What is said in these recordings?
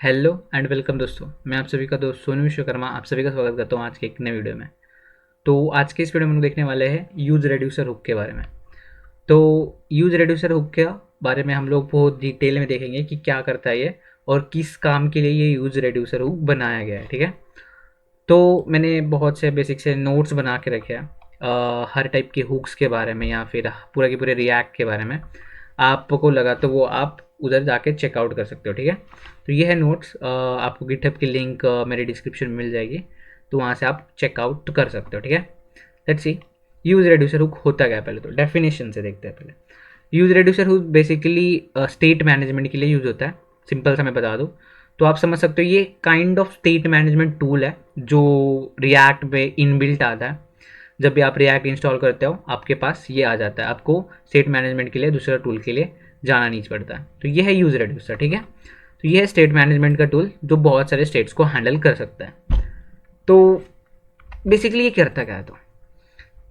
Hello and welcome दोस्तों, मैं आप सभी का दोस्त सोनू विश्वकर्मा आप सभी का स्वागत करता हूँ आज के एक नए वीडियो में। तो आज के इस वीडियो में हम लोग देखने वाले हैं यूज रेड्यूसर हुक के बारे में। तो यूज रेड्यूसर हुक के बारे में हम लोग बहुत डिटेल में देखेंगे कि क्या करता है ये और किस काम के लिए ये यूज रेड्यूसर हुक बनाया गया है। ठीक है, तो मैंने बहुत से बेसिक से नोट्स बना के रखे हैं हर टाइप के हुक्स के बारे में या फिर पूरा के पूरे रिएक्ट के बारे में। आपको लगा तो वो आप उधर जाके चेकआउट कर सकते हो। ठीक है, तो ये है नोट्स, आपको गिटहब की लिंक मेरे डिस्क्रिप्शन में मिल जाएगी, तो वहाँ से आप चेकआउट कर सकते हो। ठीक है, let's see use reducer hook होता क्या है। पहले तो डेफिनेशन से देखते हैं। पहले use reducer hook basically state management के लिए यूज होता है। सिंपल सा मैं बता दूँ तो आप समझ सकते हो, ये kind of state management tool है जो रिएक्ट में इनबिल्ट आता है। जब भी आप रिएक्ट इंस्टॉल करते हो आपके पास ये आ जाता है, आपको स्टेट मैनेजमेंट के लिए दूसरा टूल के लिए जाना नहीं पड़ता है। तो ये है यूज रेड्यूसर। ठीक है, तो ये है स्टेट मैनेजमेंट का टूल जो बहुत सारे स्टेट्स को हैंडल कर सकता है। तो बेसिकली ये करता क्या है,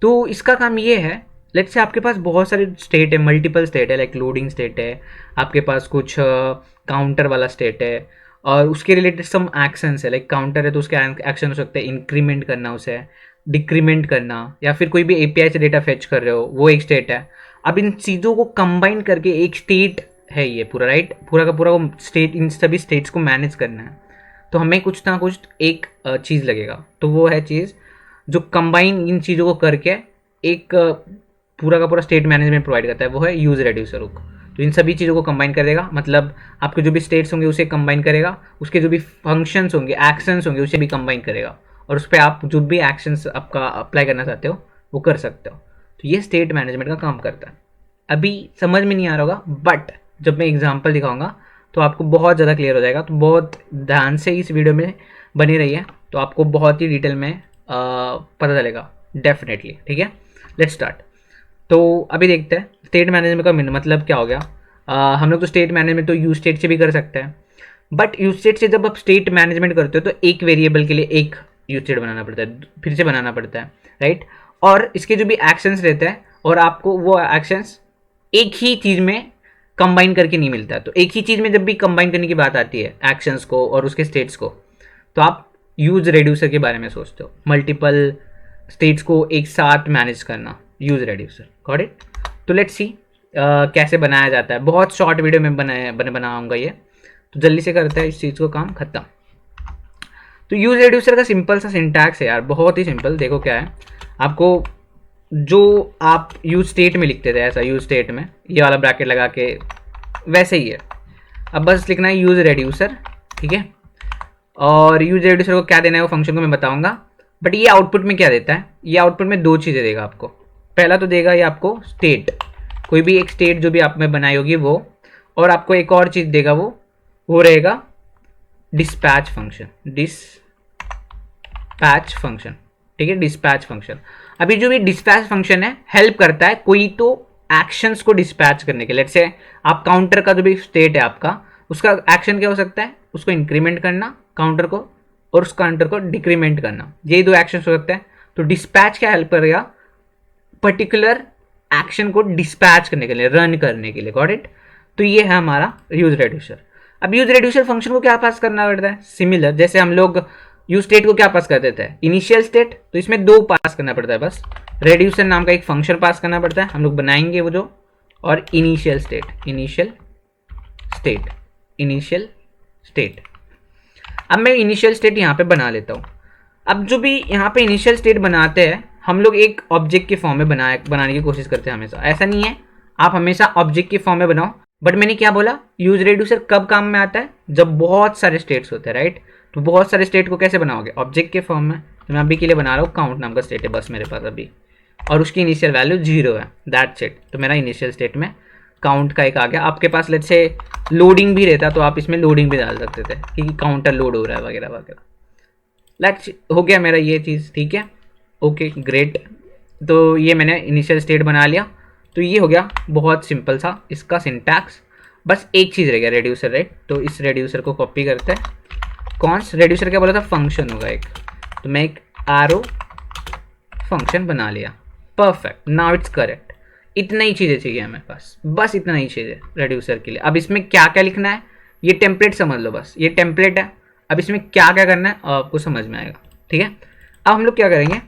तो इसका काम ये है, लेट्स से आपके पास बहुत सारे स्टेट है, मल्टीपल स्टेट है, लाइक लोडिंग स्टेट है, आपके पास कुछ काउंटर वाला स्टेट है और उसके रिलेटेड सम एक्शंस है। लाइक काउंटर है तो उसके एक्शन हो सकते हैं इंक्रीमेंट करना, उसे डिक्रीमेंट करना, या फिर कोई भी एपीआई से डेटा फेच कर रहे हो, वो एक स्टेट है। अब इन चीज़ों को कंबाइन करके एक स्टेट है ये पूरा, राइट। पूरा का पूरा वो स्टेट, इन सभी स्टेट्स को मैनेज करना है, तो हमें कुछ ना कुछ एक चीज़ लगेगा। तो वो है चीज़ जो कंबाइन इन चीज़ों को करके एक पूरा का पूरा स्टेट मैनेजमेंट प्रोवाइड करता है, वो है यूज रेड्यूसर हुक। तो इन सभी चीज़ों को कंबाइन कर देगा, मतलब आपके जो भी स्टेट्स होंगे उसे कंबाइन करेगा, उसके जो भी फंक्शंस होंगे, एक्शंस होंगे, उसे भी कंबाइन करेगा, और उस पर आप जो भी एक्शंस आपका अप्लाई करना चाहते हो वो कर सकते हो। तो ये स्टेट मैनेजमेंट का काम करता है। अभी समझ में नहीं आ रहा होगा, बट जब मैं एग्जाम्पल दिखाऊंगा तो आपको बहुत ज़्यादा क्लियर हो जाएगा। तो बहुत ध्यान से इस वीडियो में बनी रही है, तो आपको बहुत ही डिटेल में पता चलेगा डेफिनेटली। ठीक है, लेट्स स्टार्ट। तो अभी देखते हैं स्टेट मैनेजमेंट का मतलब क्या हो गया। हम लोग तो स्टेट मैनेजमेंट तो यूज स्टेट से भी कर सकते हैं, बट यूज स्टेट से जब आप स्टेट मैनेजमेंट करते हो तो एक वेरिएबल के लिए एक यूज स्टेट बनाना पड़ता है, फिर से बनाना पड़ता है, राइट। और इसके जो भी एक्शंस रहते हैं, और आपको वो एक्शंस एक ही चीज़ में कंबाइन करके नहीं मिलता। तो एक ही चीज़ में जब भी कंबाइन करने की बात आती है एक्शंस को और उसके स्टेट्स को, तो आप यूज रेड्यूसर के बारे में सोचते हो, मल्टीपल स्टेट्स को एक साथ मैनेज करना, यूज रेड्यूसर। Got it. तो लेट्स सी कैसे बनाया जाता है। बहुत शॉर्ट वीडियो में बनाऊंगा ये, तो जल्दी से करते हैं इस चीज़ को, काम खत्म। तो यूज रेड्यूसर का सिंपल सा सिंटैक्स है यार, बहुत ही सिंपल। देखो क्या है, आपको जो आप यूज स्टेट में लिखते थे, ऐसा यूज स्टेट में ये वाला ब्रैकेट लगा के वैसे ही है। अब बस लिखना है यूज रेड्यूसर। ठीक है, और यूज रेड्यूसर को क्या देना है वो फंक्शन को मैं बताऊंगा, बट ये आउटपुट में क्या देता है, ये आउटपुट में दो चीज़ें देगा आपको। पहला तो देगा ये आपको स्टेट, कोई भी एक स्टेट जो भी आप में बनाई होगी वो, और आपको एक और चीज़ देगा, वो रहेगा डिस्पैच फंक्शन। डिस्पैच फंक्शन, ठीक है, डिस्पैच फंक्शन। अभी जो भी डिस्पैच फंक्शन है हेल्प करता है कोई तो एक्शंस को डिस्पैच करने के लिए। लेट्स से आप काउंटर का जो भी स्टेट है आपका, उसका एक्शन क्या हो सकता है, उसको इंक्रीमेंट करना काउंटर को, और उस काउंटर को डिक्रीमेंट करना, ये दो एक्शन हो सकते हैं। तो डिस्पैच क्या हेल्प करेगा, पर्टिकुलर एक्शन को डिस्पैच करने के लिए, रन करने के लिए। Got it. तो ये है हमारा यूज रेड्यूसर। अब यूज रेड्यूसर फंक्शन को क्या पास करना पड़ता है, सिमिलर जैसे हम लोग यूज स्टेट को क्या पास कर देते हैं, इनिशियल स्टेट। तो इसमें दो पास करना पड़ता है, बस रेड्यूसर नाम का एक फंक्शन पास करना पड़ता है, हम लोग बनाएंगे वो जो, और initial state, initial state, initial state. अब मैं इनिशियल स्टेट यहाँ पे बना लेता हूँ। अब जो भी यहाँ पे इनिशियल स्टेट बनाते हैं हम लोग एक ऑब्जेक्ट के फॉर्म में बनाने की कोशिश करते हैं हमेशा। ऐसा नहीं है आप हमेशा ऑब्जेक्ट के फॉर्म में बनाओ, बट मैंने क्या बोला, यूज रेड्यूसर कब काम में आता है, जब बहुत सारे स्टेट्स होते हैं, राइट। तो बहुत सारे स्टेट को कैसे बनाओगे, ऑब्जेक्ट के फॉर्म में। तो मैं अभी के लिए बना रहा हूँ काउंट नाम का स्टेट है बस मेरे पास अभी, और उसकी इनिशियल वैल्यू 0 है, दैट्स इट। तो मेरा इनिशियल स्टेट में काउंट का एक आ गया। आपके पास लेट्स से लोडिंग भी रहता तो आप इसमें लोडिंग भी डाल सकते थे कि काउंटर लोड हो रहा है वगैरह वगैरह। लेट्स हो गया मेरा ये चीज़, ठीक है, ओके ग्रेट। तो ये मैंने इनिशियल स्टेट बना लिया। तो ये हो गया बहुत सिंपल सा इसका सिंटैक्स। बस एक चीज़ रह गया, रेड्यूसर, राइट। तो इस रेड्यूसर को कॉपी करते हैं। कॉन्स रेड्यूसर क्या बोला था, फंक्शन होगा एक, तो मैं एक एरो फंक्शन बना लिया। Perfect, now it's correct. इतना ही चीज़ें चाहिए हमें पास, बस इतना ही चीज़ें रेड्यूसर के लिए। अब इसमें क्या क्या लिखना है, ये टेम्पलेट समझ लो, बस ये टेम्पलेट है। अब इसमें क्या क्या करना है आपको समझ में आएगा, ठीक है। अब हम लोग क्या करेंगे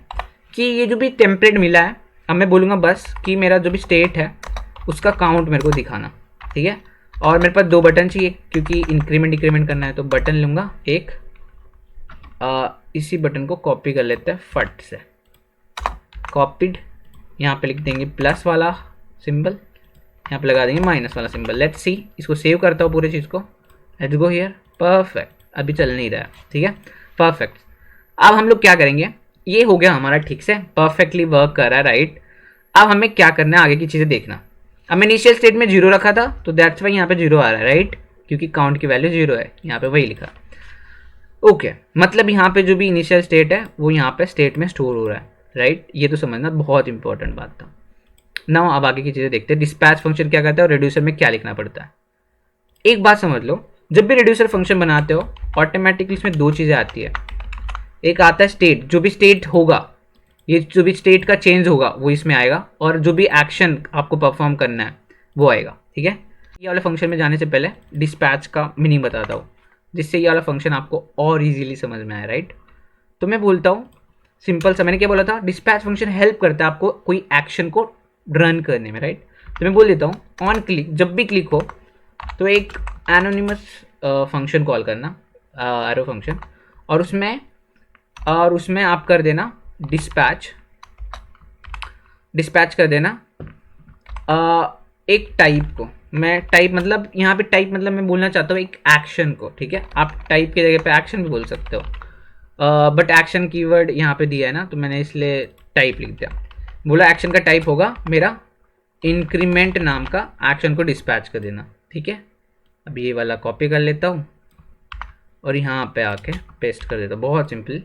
कि ये जो भी टेम्पलेट मिला है, अब मैं बोलूँगा बस कि मेरा जो भी स्टेट है उसका काउंट मेरे को दिखाना, ठीक है। और मेरे पास 2 बटन चाहिए क्योंकि इंक्रीमेंट डिक्रीमेंट करना है, तो बटन लूँगा एक, इसी बटन को कॉपी कर लेते हैं फट से, कॉपीड। यहाँ पे लिख देंगे प्लस वाला सिंबल, यहाँ पे लगा देंगे माइनस वाला सिंबल। लेट्स सी, इसको सेव करता हूँ पूरे चीज़ को, लेट्स गो हियर। परफेक्ट, अभी चल नहीं रहा है, ठीक है, परफेक्ट। अब हम लोग क्या करेंगे, ये हो गया हमारा ठीक से, परफेक्टली वर्क कर रहा है, राइट। अब हमें क्या करना है, आगे की चीज़ें देखना। अब मैं इनिशियल स्टेट में 0 रखा था, तो दैट्स वाई यहाँ पे 0 आ रहा है, राइट, क्योंकि काउंट की वैल्यू 0 है, यहाँ पे वही लिखा। ओके, मतलब यहाँ पे जो भी इनिशियल स्टेट है वो यहाँ पे स्टेट में स्टोर हो रहा है, राइट। ये तो समझना बहुत इंपॉर्टेंट बात था। नाउ अब आगे की चीज़ें देखते हैं। डिस्पैच फंक्शन क्या करता है और रिड्यूसर में क्या लिखना पड़ता है। एक बात समझ लो, जब भी रिड्यूसर फंक्शन बनाते हो ऑटोमेटिकली इसमें 2 चीज़ें आती है। एक आता है स्टेट, जो भी स्टेट होगा, ये जो भी स्टेट का चेंज होगा वो इसमें आएगा, और जो भी एक्शन आपको परफॉर्म करना है वो आएगा, ठीक है। ये वाले फंक्शन में जाने से पहले डिस्पैच का मीनिंग बताता हूँ, जिससे ये वाला फंक्शन आपको और इजीली समझ में आए, राइट। तो मैं बोलता हूँ सिंपल सा, मैंने क्या बोला था, डिस्पैच फंक्शन हेल्प करता है आपको कोई एक्शन को रन करने में, राइट। तो मैं बोल देता हूँ ऑन क्लिक, जब भी क्लिक हो तो एक एनोनिमस फंक्शन कॉल करना, एरो फंक्शन, और उसमें आप कर देना डिस्पैच कर देना एक टाइप को। मैं टाइप मतलब यहाँ पे टाइप मतलब मैं बोलना चाहता हूँ एक एक्शन को, ठीक है। आप टाइप की जगह पे एक्शन भी बोल सकते हो, बट एक्शन कीवर्ड यहाँ पे दिया है ना, तो मैंने इसलिए टाइप लिख दिया। बोला एक्शन का टाइप होगा मेरा इंक्रीमेंट नाम का एक्शन को डिस्पैच कर देना, ठीक है। अब ये वाला कॉपी कर लेता हूँ और यहाँ पे आके पेस्ट कर देता हूँ, बहुत सिंपल।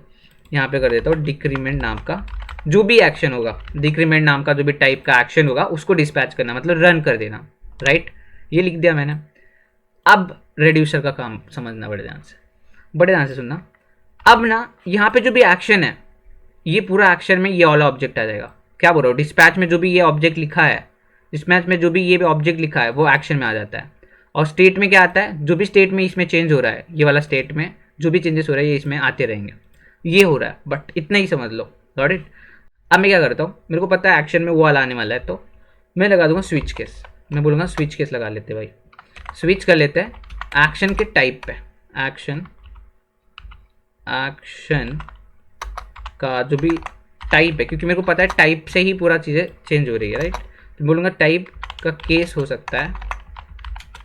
यहाँ पे कर देता हूँ डिक्रीमेंट नाम का जो भी एक्शन होगा, डिक्रीमेंट नाम का जो भी टाइप का एक्शन होगा उसको डिस्पैच करना, मतलब रन कर देना, राइट। ये लिख दिया मैंने। अब रेड्यूसर का काम समझना बड़े ध्यान से सुनना। अब ना यहाँ पे जो भी एक्शन है, ये पूरा एक्शन में ये वाला ऑब्जेक्ट आ जाएगा। क्या बोल रहा हूँ, डिस्पैच में जो भी ये ऑब्जेक्ट लिखा है, डिस्पैच में जो भी ये ऑब्जेक्ट लिखा है वो एक्शन में आ जाता है। और स्टेट में क्या आता है, जो भी स्टेट में इसमें चेंज हो रहा है, ये वाला स्टेट में जो भी चेंजेस हो रहा है ये इसमें आते रहेंगे। ये हो रहा है, बट इतना ही समझ लो, गॉट इट। अब मैं क्या करता हूँ, मेरे को पता है एक्शन में वो वाला आने वाला है, तो मैं लगा दूंगा स्विच केस। मैं बोलूँगा स्विच केस लगा लेते भाई, स्विच कर लेते हैं एक्शन के टाइप पे। एक्शन का जो भी टाइप है, क्योंकि मेरे को पता है टाइप से ही पूरा चीज़ें चेंज हो रही है, राइट। तो बोलूँगा टाइप का केस हो सकता है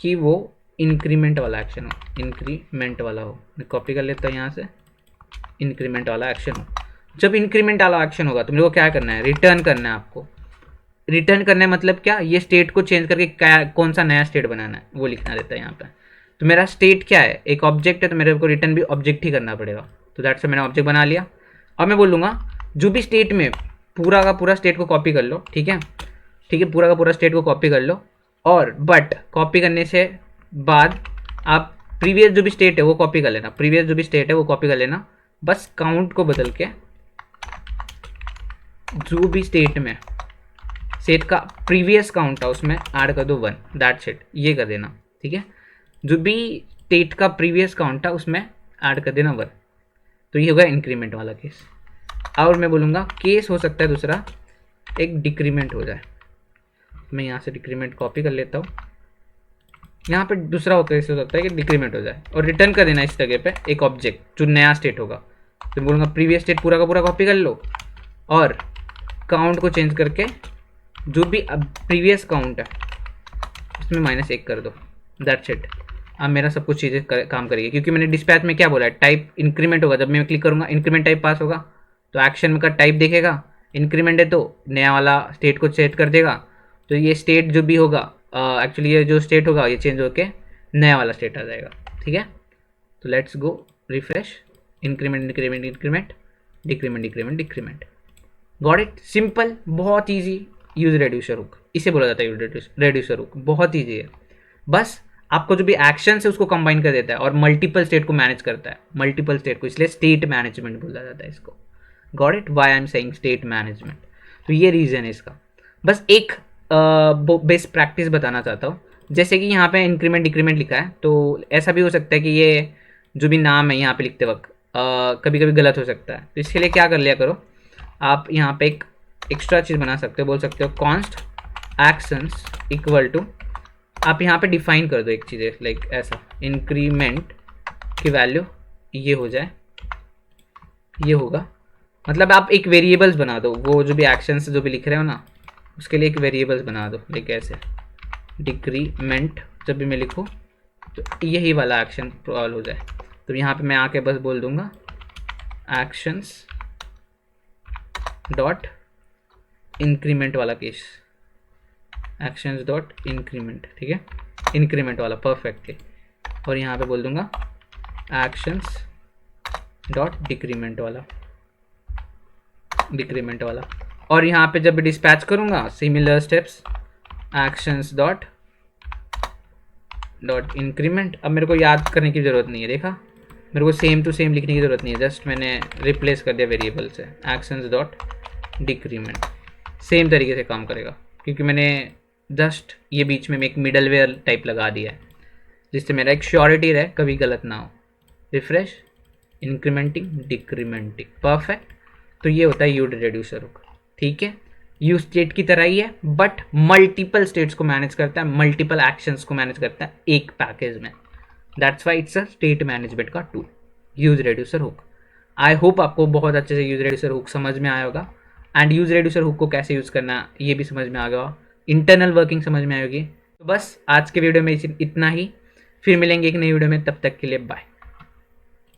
कि वो इंक्रीमेंट वाला एक्शन हो, इंक्रीमेंट वाला हो। मैं कॉपी कर लेता हूँ यहाँ से, इंक्रीमेंट वाला एक्शन हो। जब इंक्रीमेंट वाला एक्शन होगा तो मेरे को क्या करना है, रिटर्न करना है आपको। रिटर्न करना है मतलब क्या, ये स्टेट को चेंज करके क्या कौन सा नया स्टेट बनाना है वो लिखना रहता है यहाँ पे। तो मेरा स्टेट क्या है, एक ऑब्जेक्ट है, तो मेरे को रिटर्न भी ऑब्जेक्ट ही करना पड़ेगा। तो दैट से मैंने ऑब्जेक्ट बना लिया। अब मैं बोलूँगा जो भी स्टेट में पूरा का पूरा स्टेट को कॉपी कर लो, ठीक है, पूरा का पूरा स्टेट को कॉपी कर लो। और बट कॉपी करने से बाद आप प्रीवियस जो भी स्टेट है वो कॉपी कर लेना, प्रीवियस जो भी स्टेट है वो कॉपी कर लेना। बस काउंट को बदल के जो भी स्टेट में स्टेट का प्रीवियस काउंट है उसमें ऐड कर दो 1, दैट्स इट। ये कर देना, ठीक है। जो भी स्टेट का प्रीवियस काउंट है उसमें ऐड कर देना 1। तो ये होगा इंक्रीमेंट वाला केस। और मैं बोलूँगा केस हो सकता है दूसरा एक डिक्रीमेंट हो जाए। मैं यहाँ से डिक्रीमेंट कॉपी कर लेता हूँ। यहाँ पे दूसरा केस हो सकता है कि डिक्रीमेंट हो जाए और रिटर्न कर देना इस जगह पे एक ऑब्जेक्ट जो नया स्टेट होगा। तो मैं बोलूँगा प्रीवियस स्टेट पूरा का पूरा कॉपी कर लो और काउंट को चेंज करके जो भी अब प्रीवियस काउंट है उसमें -1 कर दो, दैट्स इट। अब मेरा सब कुछ चीज़ें काम करेगी, क्योंकि मैंने डिस्पैच में क्या बोला है, टाइप इंक्रीमेंट होगा। जब मैं क्लिक करूँगा इंक्रीमेंट टाइप पास होगा, तो एक्शन का टाइप देखेगा, इंक्रीमेंट है तो नया वाला स्टेट को सेट कर देगा। तो ये स्टेट जो भी होगा, एक्चुअली ये जो स्टेट होगा ये चेंज होके नया वाला स्टेट आ जाएगा, ठीक है। तो let's go refresh, increment increment increment, decrement decrement decrement. Got it, simple, बहुत ईजी। यूज रेड्यूसर हुक, इसे बोला जाता है रेड्यूसर हुक, बहुत ईजी है। बस आपको जो भी एक्शन है उसको कंबाइन कर देता है और मल्टीपल स्टेट को मैनेज करता है, मल्टीपल स्टेट को, इसलिए स्टेट मैनेजमेंट बोला जाता है इसको। Got it, why I am saying state management. तो ये रीज़न है इसका। बस एक बेस्ट प्रैक्टिस बताना चाहता हूँ। जैसे कि यहाँ पे इंक्रीमेंट डिक्रीमेंट लिखा है, तो ऐसा भी हो सकता है कि ये जो भी नाम है यहाँ पे लिखते वक्त कभी कभी गलत हो सकता है। तो इसके लिए क्या कर लिया करो, आप यहाँ पे एक एक्स्ट्रा चीज़ बना सकते हो, बोल सकते हो कॉन्स्ट एक्शंस इक्वल टू, आप यहाँ पे डिफाइन कर दो एक चीज़ लाइक ऐसा, इंक्रीमेंट की वैल्यू ये हो जाए, ये होगा, मतलब आप एक वेरिएबल्स बना दो, वो जो भी एक्शंस जो भी लिख रहे हो ना उसके लिए एक वेरिएबल्स बना दो, लाइक ऐसे डिक्रीमेंट जब भी मैं लिखूँ तो यही वाला एक्शन प्रोवाल हो जाए। तो यहाँ पे मैं आके बस बोल दूंगा एक्शंस डॉट इंक्रीमेंट वाला केस, एक्शंस डॉट इंक्रीमेंट, ठीक है, इंक्रीमेंट वाला परफेक्टली, और यहाँ पे बोल दूंगा एक्शंस डॉट डिक्रीमेंट वाला, और यहाँ पे जब डिस्पैच करूँगा similar steps actions dot increment. अब मेरे को याद करने की ज़रूरत नहीं है, देखा मेरे को सेम टू सेम लिखने की ज़रूरत नहीं है, जस्ट मैंने रिप्लेस कर दिया वेरिएबल से एक्शंस डॉट डिक्रीमेंट, सेम तरीके से काम करेगा क्योंकि मैंने जस्ट ये बीच में एक मिडल वेयर टाइप लगा दिया है जिससे मेरा एक श्योरिटी रहे, कभी गलत ना हो। Refresh, incrementing decrementing, perfect. तो ये होता है यूज रेड्यूसर हुक, ठीक है, यू स्टेट की तरह ही है बट मल्टीपल स्टेट्स को मैनेज करता है, मल्टीपल एक्शंस को मैनेज करता है एक पैकेज में। That's why it's a state management का tool, use reducer hook. I hope आपको बहुत अच्छे से यूज रेड्यूसर हुक समझ में आया होगा, एंड यूज रेड्यूसर हुक को कैसे यूज़ करना ये भी समझ में आ गया, इंटरनल वर्किंग समझ में आएगी। तो बस आज के वीडियो में इतना ही, फिर मिलेंगे एक नई वीडियो में, तब तक के लिए बाय।